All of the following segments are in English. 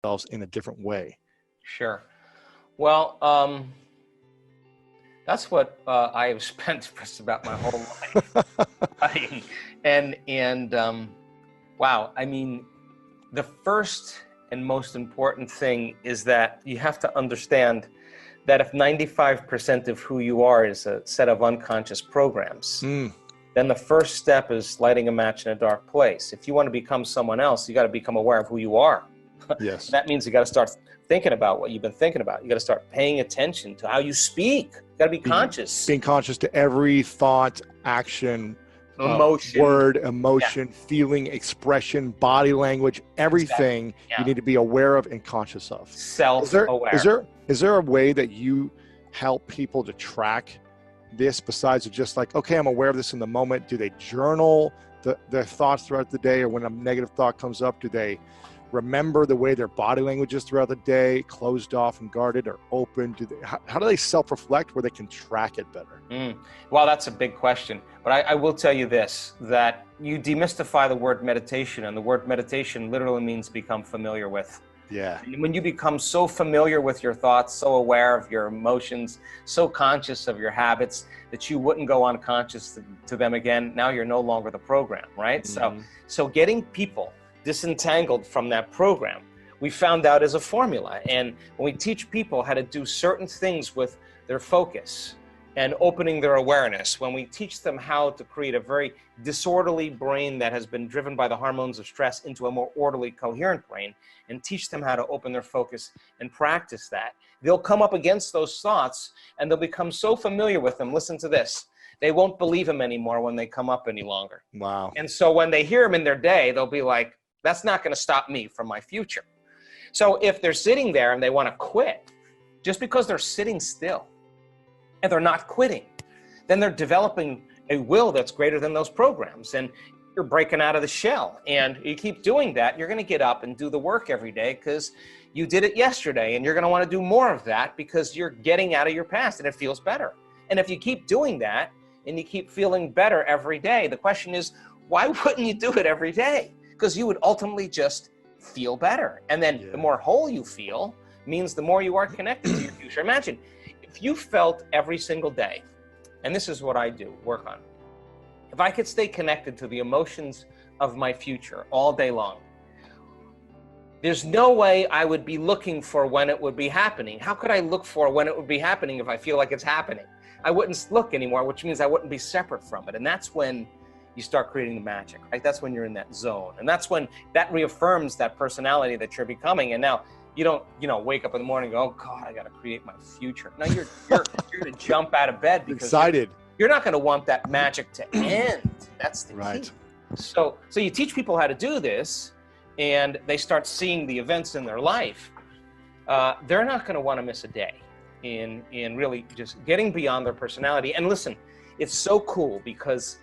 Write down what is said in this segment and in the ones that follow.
themselves in a different way. Sure. Well, that's what I have spent just about my whole life studying. Wow, I mean, the first and most important thing is that you have to understand that if 95% of who you are is a set of unconscious programs, then the first step is lighting a match in a dark place. If you want to become someone else, you got to become aware of who you are. Yes. That means you got to start thinking about what you've been thinking about. You got to start paying attention to how you speak. You got to be conscious. Being conscious to every thought, action, Emotion. word, emotion, feeling, expression, body language, everything Exactly. you need to be aware of and conscious of. Self-aware. Is there a way that you help people to track this besides just like, okay, I'm aware of this in the moment? Do they journal their thoughts throughout the day, or when a negative thought comes up, do they remember the way their body language is throughout the day, closed off and guarded, or open? How do they self-reflect where they can track it better? Well, that's a big question. But I will tell you this, that you demystify the word meditation, and the word meditation literally means become familiar with. Yeah. And when you become so familiar with your thoughts, so aware of your emotions, so conscious of your habits that you wouldn't go unconscious to them again, now you're no longer the program, right? So getting people disentangled from that program, we found out is a formula. And when we teach people how to do certain things with their focus and opening their awareness, when we teach them how to create a very disorderly brain that has been driven by the hormones of stress into a more orderly, coherent brain, and teach them how to open their focus and practice that, they'll come up against those thoughts and they'll become so familiar with them. Listen to this. They won't believe them anymore when they come up any longer. Wow. And so when they hear them in their day, they'll be like, that's not going to stop me from my future. So if they're sitting there and they want to quit, just because they're sitting still and they're not quitting, then they're developing a will that's greater than those programs. And you're breaking out of the shell. And you keep doing that, you're going to get up and do the work every day because you did it yesterday. And you're going to want to do more of that because you're getting out of your past and it feels better. And if you keep doing that and you keep feeling better every day, the question is, why wouldn't you do it every day? Because you would ultimately just feel better. And then the more whole you feel means the more you are connected to your future. Imagine if you felt every single day, and this is what I do, work on. If I could stay connected to the emotions of my future all day long, there's no way I would be looking for when it would be happening. How could I look for when it would be happening if I feel like it's happening? I wouldn't look anymore, which means I wouldn't be separate from it. And that's when you start creating the magic, right? That's when you're in that zone. And that's when that reaffirms that personality that you're becoming. And now you don't, wake up in the morning and go, oh God, I got to create my future. No, you're going to jump out of bed because excited. You're not going to want that magic to end. That's the key. So you teach people how to do this and they start seeing the events in their life. They're not going to want to miss a day in really just getting beyond their personality. And listen, it's so cool because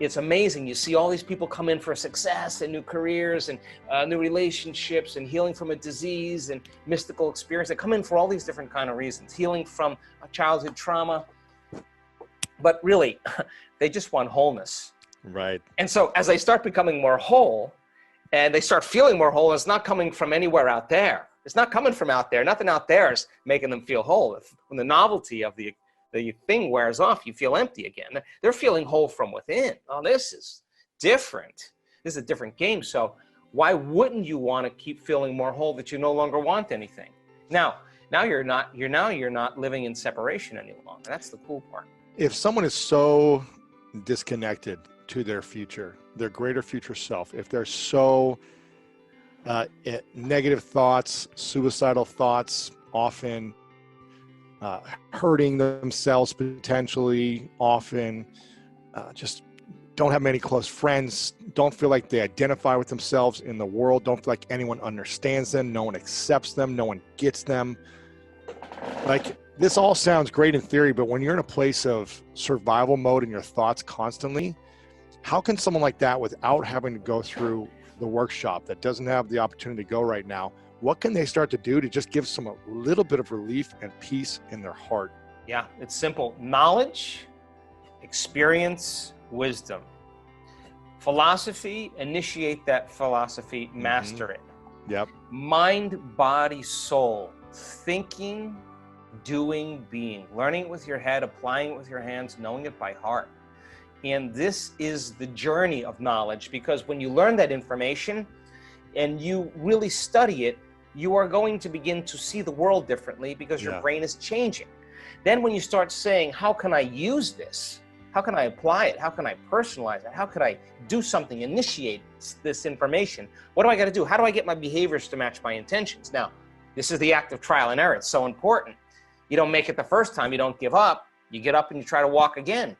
it's amazing. You see all these people come in for success and new careers and new relationships and healing from a disease and mystical experience. They come in for all these different kind of reasons, healing from a childhood trauma. But really, they just want wholeness. Right. And so as they start becoming more whole and they start feeling more whole, it's not coming from anywhere out there. It's not coming from out there. Nothing out there is making them feel whole. When the novelty of the thing wears off, you feel empty again. They're feeling whole from within. Oh, this is different. This is a different game. So why wouldn't you want to keep feeling more whole that you no longer want anything? Now you're not living in separation any longer. That's the cool part. If someone is so disconnected to their future, their greater future self, if they're so negative thoughts, suicidal thoughts, often hurting themselves potentially, often just don't have many close friends, don't feel like they identify with themselves in the world, don't feel like anyone understands them, no one accepts them, no one gets them. Like, this all sounds great in theory, but when you're in a place of survival mode in your thoughts constantly, how can someone like that, without having to go through the workshop, that doesn't have the opportunity to go right now, what can they start to do to just give some a little bit of relief and peace in their heart? Yeah, it's simple. Knowledge, experience, wisdom. Philosophy, initiate that philosophy, master it. Yep. Mind, body, soul. Thinking, doing, being. Learning it with your head, applying it with your hands, knowing it by heart. And this is the journey of knowledge, because when you learn that information and you really study it, you are going to begin to see the world differently, because your brain is changing. Then when you start saying, how can I use this? How can I apply it? How can I personalize it? How could I do something, initiate this information? What do I got to do? How do I get my behaviors to match my intentions? Now, this is the act of trial and error. It's so important. You don't make it the first time. You don't give up. You get up and you try to walk again.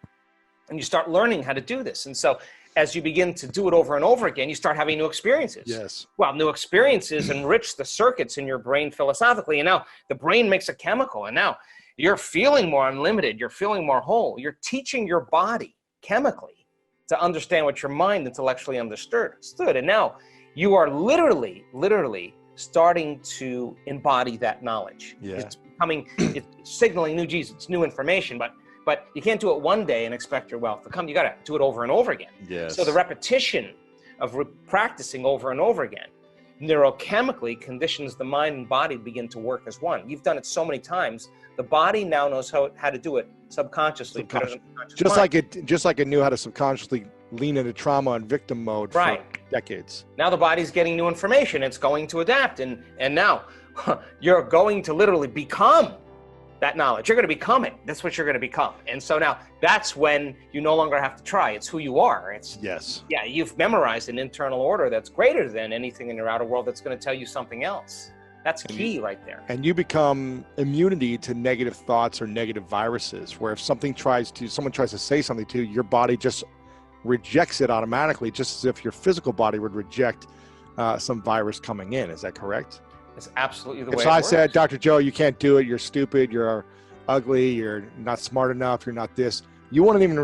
And you start learning how to do this. And so as you begin to do it over and over again, you start having new experiences. Yes. Well, new experiences enrich the circuits in your brain philosophically. And now the brain makes a chemical. And now you're feeling more unlimited. You're feeling more whole. You're teaching your body chemically to understand what your mind intellectually understood. And now you are literally starting to embody that knowledge. Yeah. It's signaling new Jesus, new information, but you can't do it one day and expect your wealth to come. You got to do it over and over again. Yes. So the repetition of practicing over and over again neurochemically conditions the mind and body to begin to work as one. You've done it so many times, the body now knows how to do it subconsciously. Just like it knew how to subconsciously lean into trauma and victim mode for decades. Now the body's getting new information. It's going to adapt. And now you're going to literally become that knowledge. You're going to become it. That's what you're going to become. And so now that's when you no longer have to try. It's who you are. Yeah, you've memorized an internal order that's greater than anything in your outer world that's going to tell you something else. That's key right there. And you become immunity to negative thoughts or negative viruses, where if someone tries to say something to you, your body just rejects it automatically, just as if your physical body would reject some virus coming in. Is that correct? It's absolutely the way it works. So I said, Dr. Joe, you can't do it. You're stupid. You're ugly. You're not smart enough. You're not this. You wouldn't even,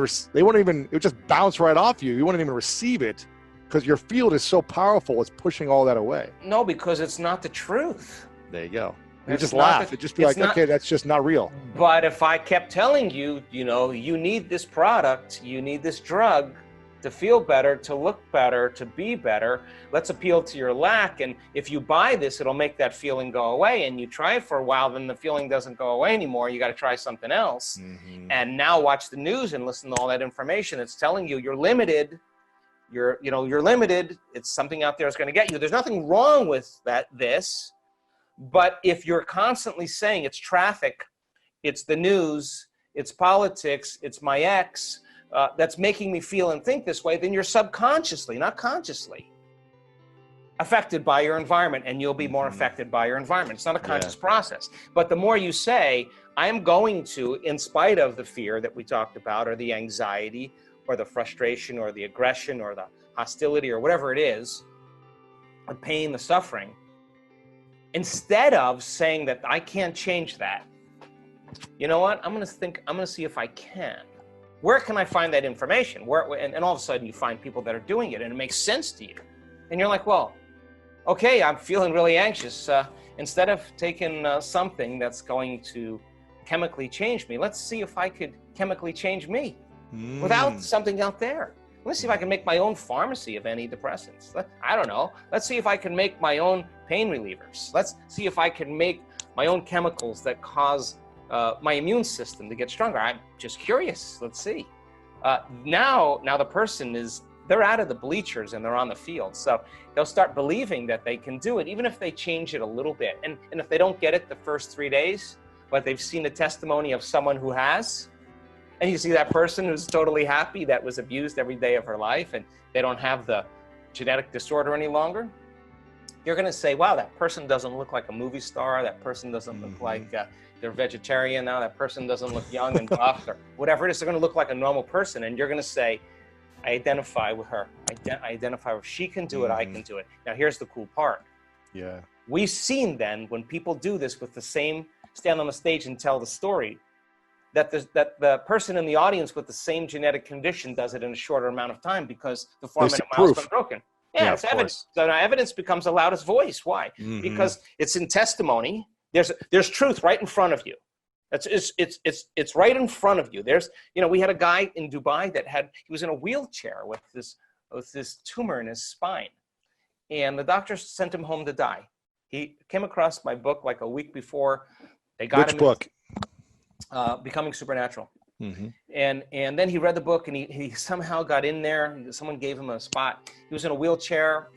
it would just bounce right off you. You wouldn't even receive it, because your field is so powerful. It's pushing all that away. No, because it's not the truth. There you go. You just laugh. It'd just be like, okay, that's just not real. But if I kept telling you, you need this product, you need this drug to feel better, to look better, to be better, let's appeal to your lack. And if you buy this, it'll make that feeling go away. And you try it for a while, then the feeling doesn't go away anymore. You got to try something else. Mm-hmm. And now watch the news and listen to all that information. It's telling you you're limited. You're limited. It's something out there that's going to get you. There's nothing wrong with this. But if you're constantly saying it's traffic, it's the news, it's politics, it's my ex, that's making me feel and think this way, then you're subconsciously, not consciously, affected by your environment, and you'll be more affected by your environment. It's not a conscious process. But the more you say, I am going to, in spite of the fear that we talked about, or the anxiety, or the frustration, or the aggression, or the hostility, or whatever it is, the pain, the suffering, instead of saying that I can't change that, you know what? I'm going to see if I can. Where can I find that information? And all of a sudden you find people that are doing it, and it makes sense to you. And you're like, well, okay, I'm feeling really anxious. Instead of taking something that's going to chemically change me, let's see if I could chemically change me without something out there. Let's see if I can make my own pharmacy of antidepressants. I don't know. Let's see if I can make my own pain relievers. Let's see if I can make my own chemicals that cause my immune system to get stronger. I'm just curious. Let's see. Now the person they're out of the bleachers and they're on the field. So they'll start believing that they can do it, even if they change it a little bit. And if they don't get it the first 3 days, but they've seen a testimony of someone who has, and you see that person who's totally happy, that was abused every day of her life, and they don't have the genetic disorder any longer, you're going to say, wow, that person doesn't look like a movie star. That person doesn't look like they're vegetarian now. That person doesn't look young and buff, or whatever it is. They're going to look like a normal person. And you're going to say, I identify with her. I identify with her. She can do it. I can do it. Now, here's the cool part. Yeah. We've seen then when people do this with the same, stand on the stage and tell the story, that the person in the audience with the same genetic condition does it in a shorter amount of time, because the 4-minute mile's been broken. Yeah, it's evidence. So now evidence becomes the loudest voice. Why? Because it's in testimony. There's truth right in front of you. It's right in front of you. We had a guy in Dubai he was in a wheelchair with this tumor in his spine. and the doctor sent him home to die. He came across my book like a week before. They got Which him book? Becoming Supernatural. Mm-hmm. And then he read the book, and he somehow got in there. Someone gave him a spot. He was in a wheelchair,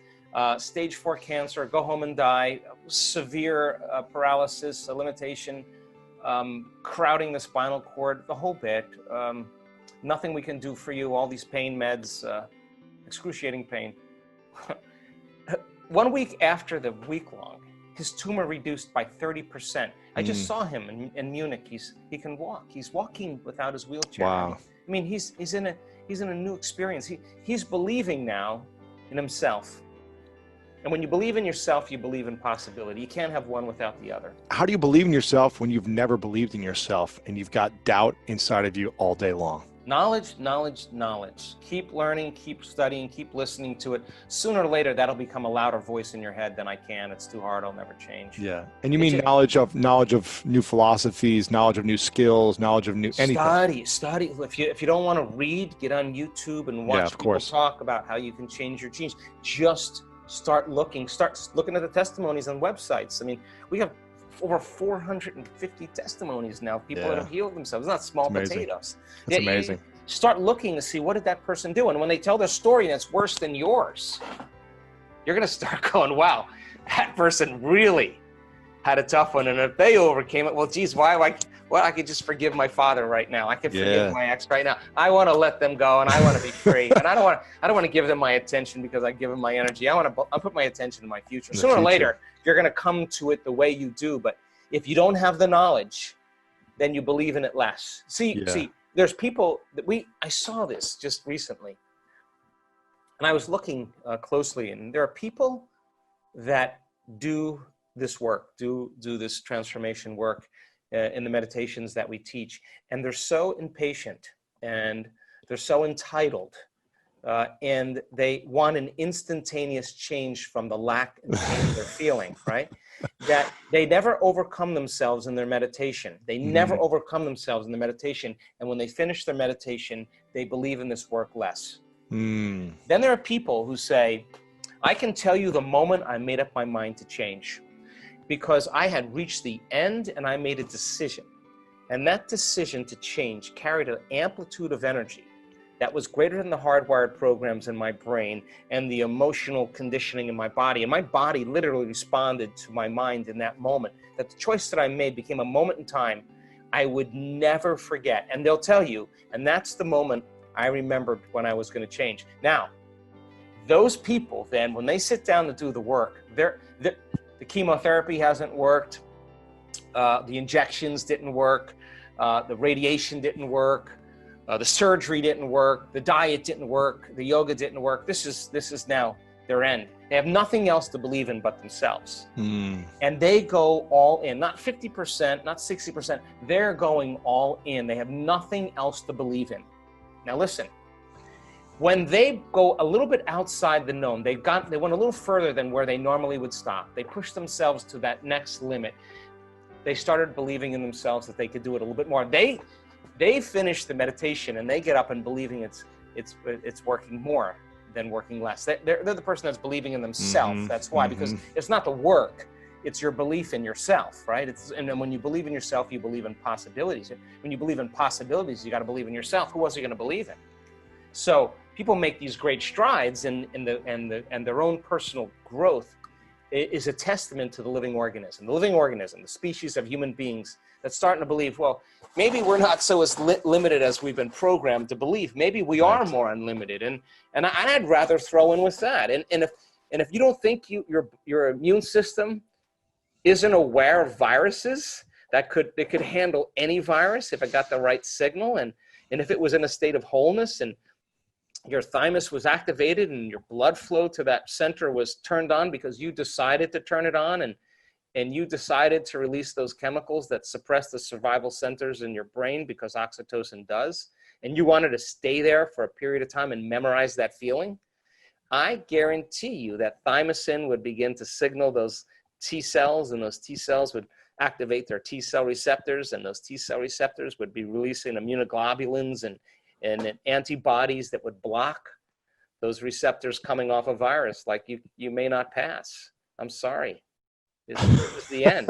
stage 4 cancer, go home and die, severe paralysis, a limitation, crowding the spinal cord, the whole bit. Nothing we can do for you, all these pain meds, excruciating pain. 1 week after the week-long, his tumor reduced by 30%. I just saw him in Munich. He can walk. He's walking without his wheelchair. Wow. I mean, he's in a new experience. He's believing now in himself. And when you believe in yourself, you believe in possibility. You can't have one without the other. How do you believe in yourself when you've never believed in yourself and you've got doubt inside of you all day long? Knowledge, knowledge, knowledge. Keep learning, keep studying, keep listening to it. Sooner or later, that'll become a louder voice in your head than I can. It's too hard. I'll never change. Yeah. And you mean knowledge of new philosophies, knowledge of new skills, knowledge of new anything. Study. If you don't want to read, get on YouTube and watch people talk about how you can change your genes. Just start looking at the testimonies on websites. I mean, we have over 450 testimonies now of people that have healed themselves. It's not small potatoes. It's amazing. Start looking to see, what did that person do? And when they tell their story and it's worse than yours, you're going to start going, wow, that person really had a tough one. And if they overcame it, well, geez, I could just forgive my father right now. I could forgive my ex right now. I want to let them go, and I want to be free. And I don't want to give them my attention because I give them my energy. I'll put my attention in my future. Sooner or later, you're going to come to it the way you do. But if you don't have the knowledge, then you believe in it less. See, there's people that I saw this just recently, and I was looking closely, and there are people that do this work, do this transformation work in the meditations that we teach, and they're so impatient and they're so entitled, and they want an instantaneous change from the lack and pain they're feeling, right? That they never overcome themselves in their meditation. They never overcome themselves in the meditation, and when they finish their meditation, they believe in this work less. Then there are people who say, I can tell you the moment I made up my mind to change, because I had reached the end and I made a decision. And that decision to change carried an amplitude of energy that was greater than the hardwired programs in my brain and the emotional conditioning in my body. And my body literally responded to my mind in that moment, that the choice that I made became a moment in time I would never forget. And they'll tell you, and that's the moment I remembered when I was going to change. Now, those people then, when they sit down to do the work, the chemotherapy hasn't worked, the injections didn't work, the radiation didn't work, the surgery didn't work, the diet didn't work, the yoga didn't work. This is now their end. They have nothing else to believe in but themselves. And they go all in, not 50%, not 60%. They're going all in. They have nothing else to believe in. Now listen, when they go a little bit outside the known, they went a little further than where they normally would stop. They pushed themselves to that next limit. They started believing in themselves that they could do it a little bit more. They finish the meditation and they get up and believing it's working more than working less. They're the person that's believing in themselves. That's why, because it's not the work, it's your belief in yourself, right? And then when you believe in yourself, you believe in possibilities. When you believe in possibilities, you got to believe in yourself. Who else are you going to believe in? So people make these great strides, and their own personal growth is a testament to the living organism. The living organism, the species of human beings that's starting to believe, well, maybe we're not so as limited as we've been programmed to believe. Maybe we are more unlimited, and I'd rather throw in with that. And if you don't think your immune system isn't aware of viruses that could handle any virus if it got the right signal, and if it was in a state of wholeness and your thymus was activated and your blood flow to that center was turned on because you decided to turn it on, and you decided to release those chemicals that suppress the survival centers in your brain because oxytocin does, and you wanted to stay there for a period of time and memorize that feeling, I guarantee you that thymosin would begin to signal those T cells, and those T cells would activate their T cell receptors, and those T cell receptors would be releasing immunoglobulins and antibodies that would block those receptors coming off a virus, like you may not pass. I'm sorry. This is the end.